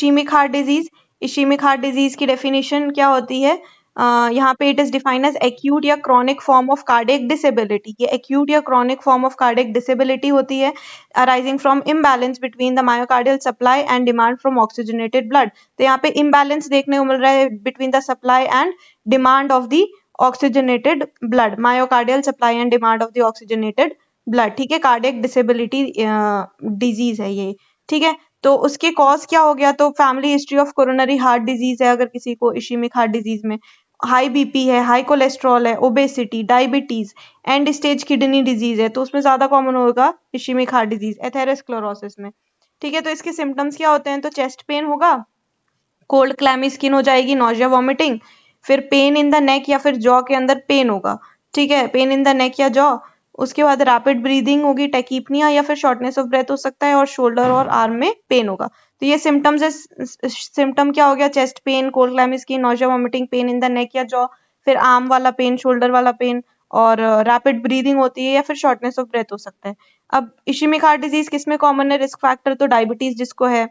इश्ेमिक heart disease, ischemic heart disease की definition क्या होती है, यहाँ पे it is defined as acute या chronic form of cardiac disability. ये एक्यूट या chronic form of cardiac disability होती है arising from imbalance between the myocardial supply and demand from oxygenated blood. तो यहाँ पे इम्बैलेंस देखने को मिल रहा है between the supply and demand of the oxygenated blood, myocardial supply and demand of the oxygenated blood, ठीक है। कार्डियक डिसेबिलिटी डिजीज है ये, ठीक है। तो उसके कॉज क्या हो गया, तो family history of coronary heart disease है अगर किसी को इश्ेमिक हार्ट डिजीज में, हाई बीपी है, हाई कोलेस्ट्रॉल है, obesity, diabetes, and stage kidney disease है, तो उसमें ज्यादा कॉमन होगा इश्ेमिक हार्ट डिजीज एथेरोस्क्लेरोसिस में, ठीक है। तो इसके सिम्टम्स क्या होते हैं, तो चेस्ट पेन होगा, कोल्ड क्लैमी स्किन हो जाएगी, नोजिया वॉमिटिंग, फिर पेन इन द नेक या फिर जॉ के अंदर पेन होगा, ठीक है, पेन इन द नेक या जॉ। उसके बाद रैपिड ब्रीदिंग होगी, टेकीपनिया या फिर शॉर्टनेस ऑफ ब्रेथ हो सकता है, और शोल्डर और आर्म में पेन होगा। तो ये सिम्टम्स है, सिम्टम क्या हो गया, chest pain, cold clammy skin, nausea vomiting, pain in the neck या जॉ, फिर आर्म वाला पेन, शोल्डर वाला पेन, और रैपिड ब्रीदिंग होती है या फिर शॉर्टनेस ऑफ ब्रेथ हो सकता है। अब इश्ेमिक हार्ट डिजीज किसमें कॉमन है, रिस्क फैक्टर तो डायबिटीज जिसको है,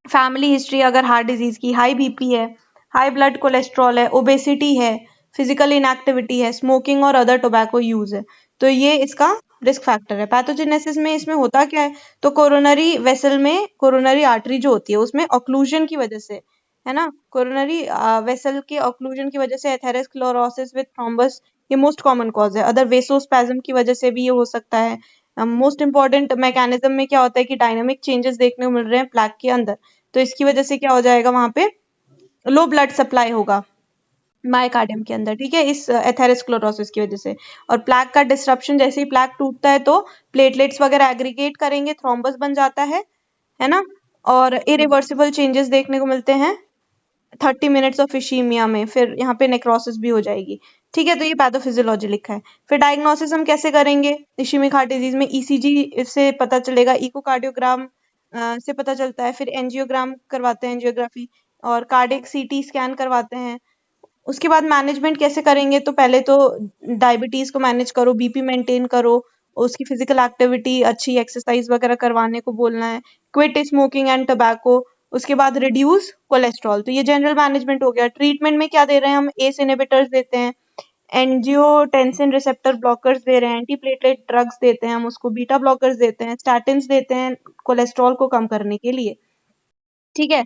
फैमिली हिस्ट्री अगर हार्ट डिजीज की, हाई बीपी है, हाई ब्लड कोलेस्ट्रॉल है, ओबेसिटी है, फिजिकल इनएक्टिविटी है, स्मोकिंग और अदर टोबैको यूज है, तो ये इसका रिस्क फैक्टर है। पैथोजेनेसिस में इसमें होता क्या है, तो कोरोनरी वेसल में कोरोनरी आर्टरी जो होती है उसमें ऑक्लूजन की वजह से, है ना, कोरोनरी वेसल के ऑक्लूजन की वजह से एथेरोस्क्लेरोसिस विद थ्रोम्बस, ये मोस्ट कॉमन कॉज है। अदर वेसोस्पैज्म की वजह से भी ये हो सकता है। मोस्ट इंपॉर्टेंट मैकेनिज्म में क्या होता है कि डायनामिक चेंजेस देखने को मिल रहे हैं प्लैक के अंदर, तो इसकी वजह से क्या हो जाएगा, वहां पे लो ब्लड सप्लाई होगा मायोकार्डियम के अंदर, ठीक है, इस एथेरोस्क्लेरोसिस की वजह से। और प्लैक का डिस्ट्रप्शन, जैसे ही प्लैक टूटता है तो प्लेटलेट्स वगैरह एग्रीगेट करेंगे, थ्रोम्बस बन जाता है ना, और इरिवर्सिबल चेंजेस देखने को मिलते हैं 30 मिनट्स ऑफ इश्ीमिया में, फिर यहाँ पे नेक्रोसिस भी हो जाएगी, ठीक है। तो ये पैथोफिजियोलॉजी लिखा है। फिर डायग्नोसिस हम कैसे करेंगे इश्ेमिक हार्ट डिजीज में, ईसीजी से पता चलेगा, इकोकार्डियोग्राम से पता चलता है, फिर एंजियोग्राम करवाते हैं, एंजियोग्राफी, और कार्डियक सीटी स्कैन करवाते हैं। उसके बाद मैनेजमेंट कैसे करेंगे, तो पहले तो डायबिटीज को मैनेज करो, बीपी मेंटेन करो, उसकी फिजिकल एक्टिविटी, अच्छी एक्सरसाइज वगैरह करवाने को बोलना है, क्विट स्मोकिंग एंड टोबैको, उसके बाद रिड्यूस कोलेस्ट्रॉल। तो ये जनरल मैनेजमेंट हो गया। ट्रीटमेंट में क्या दे रहे हैं हम, एस इनहिबिटर्स देते हैं, एंजियोटेंसिन रिसेप्टर ब्लॉकर्स दे रहे हैं, एंटीप्लेटलेट ड्रग्स देते हैं हम उसको, बीटा ब्लॉकर्स देते हैं, स्टैटिन्स देते हैं कोलेस्ट्रॉल को कम करने के लिए, ठीक है।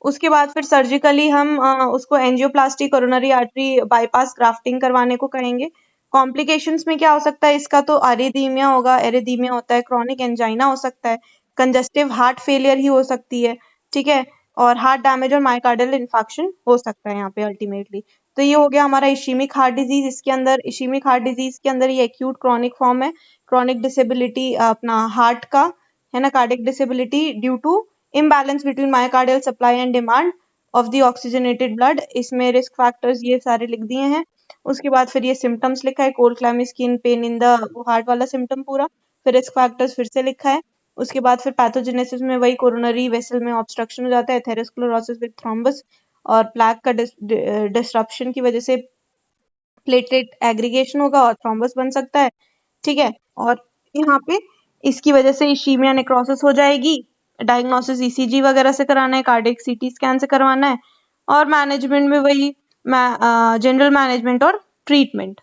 उसके बाद फिर सर्जिकली हम उसको angioplasty, coronary artery bypass grafting करवाने को कहेंगे। कॉम्प्लिकेशंस में क्या हो सकता है इसका, तो एरिथीमिया होगा, एरिथीमिया होता है, क्रॉनिक एंजाइना हो सकता है, कंजस्टिव हार्ट फेलियर ही हो सकती है, ठीक है, और हार्ट डैमेज और मायोकार्डियल इन्फेक्शन हो सकता है यहाँ पे अल्टीमेटली। तो ये हो गया हमारा इश्ेमिक हार्ट डिजीज। इसके अंदर इश्ेमिक हार्ट डिजीज के अंदर ये एक्यूट क्रॉनिक फॉर्म है, क्रॉनिक डिसेबिलिटी अपना हार्ट का है ना, cardiac disability due to imbalance between myocardial supply and demand of the oxygenated blood। इसमें रिस्क फैक्टर्स ये सारे लिख दिए हैं। उसके बाद फिर ये सिम्टम्स लिखा है, cold clammy skin, pain in the, heart वाला सिम्टम पूरा, फिर रिस्क फैक्टर्स फिर से लिखा है। उसके बाद फिर पैथोजेनेसिस में वही कोरोनरी वेसल में ऑब्स्ट्रक्शन हो जाता है, एथेरोस्क्लेरोसिस विद थ्रोम्बस, और प्लैक का डिस्ट्रप्शन की वजह से प्लेटलेट एग्रीगेशन होगा और थ्रोम्बस बन सकता है, ठीक है। और यहाँ पे इसकी वजह से इश्ीमिया नेक्रोसिस हो जाएगी। डायग्नोसिस ईसीजी वगैरह से कराना है, कार्डियक सीटी स्कैन से करवाना है, और मैनेजमेंट में वही जनरल मैनेजमेंट और ट्रीटमेंट,